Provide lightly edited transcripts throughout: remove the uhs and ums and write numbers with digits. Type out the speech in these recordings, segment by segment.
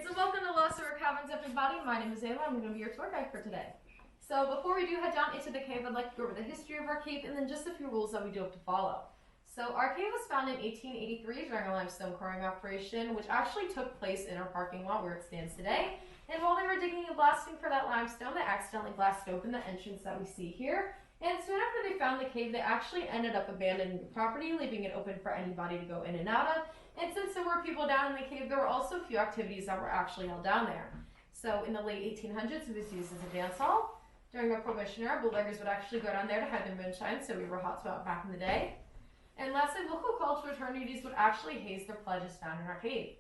So welcome to Lost River Caverns, everybody. My name is Ayla. I'm going to be your tour guide for today. So before we do head down into the cave, I'd like to go over the history of our cave and then just a few rules that we do have to follow. So our cave was found in 1883 during a limestone quarrying operation, which actually took place in our parking lot where it stands today. And while they were digging and blasting for that limestone, they accidentally blasted open the entrance that we see here. And soon after they found the cave, they actually ended up abandoning the property, leaving it open for anybody to go in and out of. And since there were people down in the cave, there were also a few activities that were actually held down there. So in the late 1800s, it was used as a dance hall. During the Prohibition era, bootleggers would actually go down there to hide their moonshine, so we were hot spot back in the day. And lastly, local cultural fraternities would actually haze their pledges found in our cave.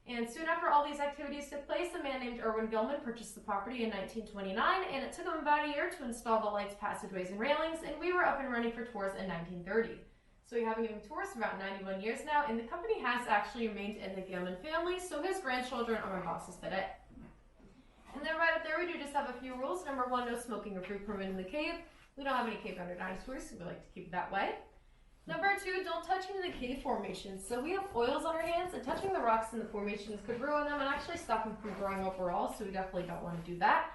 And soon after all these activities took place, a man named Irwin Gilman purchased the property in 1929, and it took him about a year to install the lights, passageways, and railings, and we were up and running for tours in 1930. So we have been giving tours for about 91 years now, and the company has actually remained in the Gilman family, so his grandchildren are my bosses today. And then right up there, we do just have a few rules. Number one, no smoking or food permitted in the cave. We don't have any cave under dinosaurs, so we like to keep it that way. Number two, don't touch any of the cave formations. So we have oils on our hands, and touching the rocks in the formations could ruin them and actually stop them from growing overall, so we definitely don't want to do that.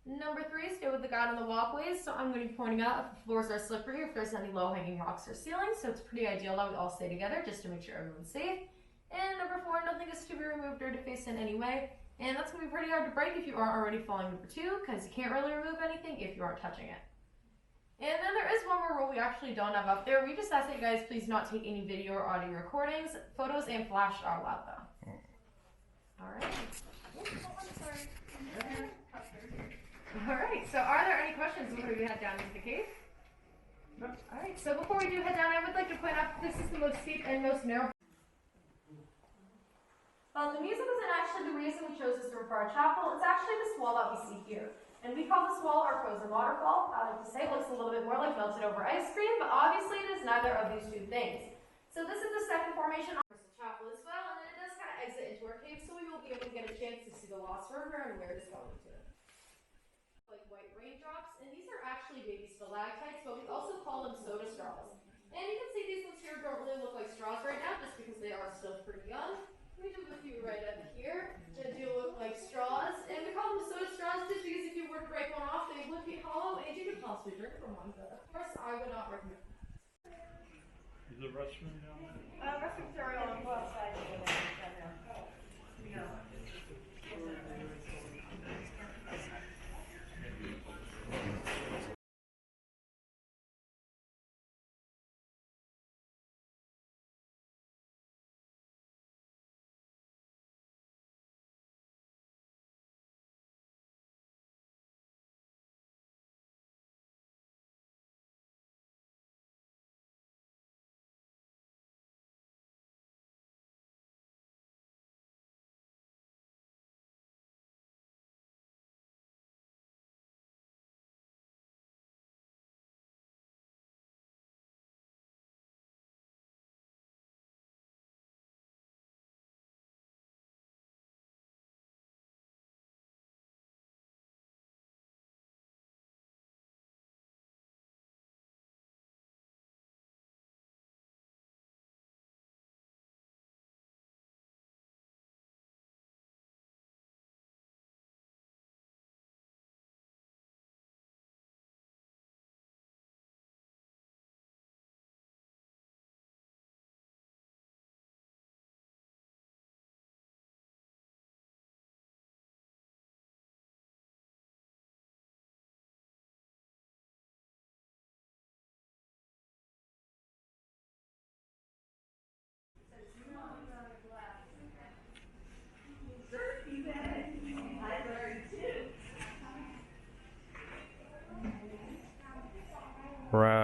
Number three, stay with the guide on the walkways. So I'm going to be pointing out if the floors are slippery, if there's any low-hanging rocks or ceilings, so it's pretty ideal that we all stay together just to make sure everyone's safe. And number four, nothing is to be removed or defaced in any way. And that's going to be pretty hard to break if you aren't already following number two, because you can't really remove anything if you aren't touching it. And then there is one more rule we actually don't have up there. We just ask that you guys please not take any video or audio recordings. Photos and flash are allowed though. Alright. Alright, so are there any questions before we head down into the cave? Alright, so before we do head down, I would like to point out that this is the most steep and most narrow. The music isn't actually the reason we chose this room for our chapel. It's actually this wall that we see here. And we call this wall our frozen waterfall. I like to say it looks a little bit more like melted over ice cream, but obviously it is neither of these two things. So this is the second formation on the chapel as well, and then it does kind of exit into our cave, so we will be able to get a chance to see the Lost River and where it is going to. Like white raindrops, and these are actually baby stalactites, but we also call them soda straws. And you can see these ones here don't really look like straws right now, just because they are still pretty young. We do have a few right up here that do look like straws, and we call them soda straws just because if you were to break one off, they would be hollow, and you could possibly drink from one, but of course I would not recommend. Is the restroom down there? Restrooms are on both sides of the no.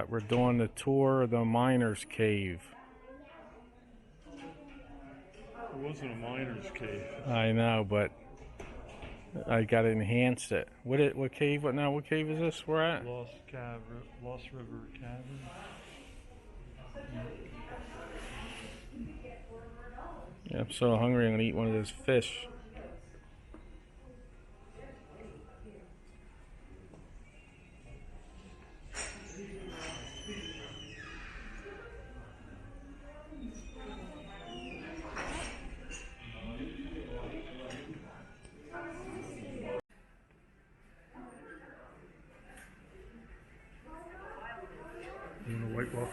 We're doing the tour of the Miners Cave. It wasn't a miner's cave. I know, but I gotta enhance it. What cave? What cave is this we're at? Lost River Cavern. Yeah, I'm so hungry. I'm gonna eat one of those fish.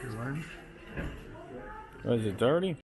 You learn? Was it dirty?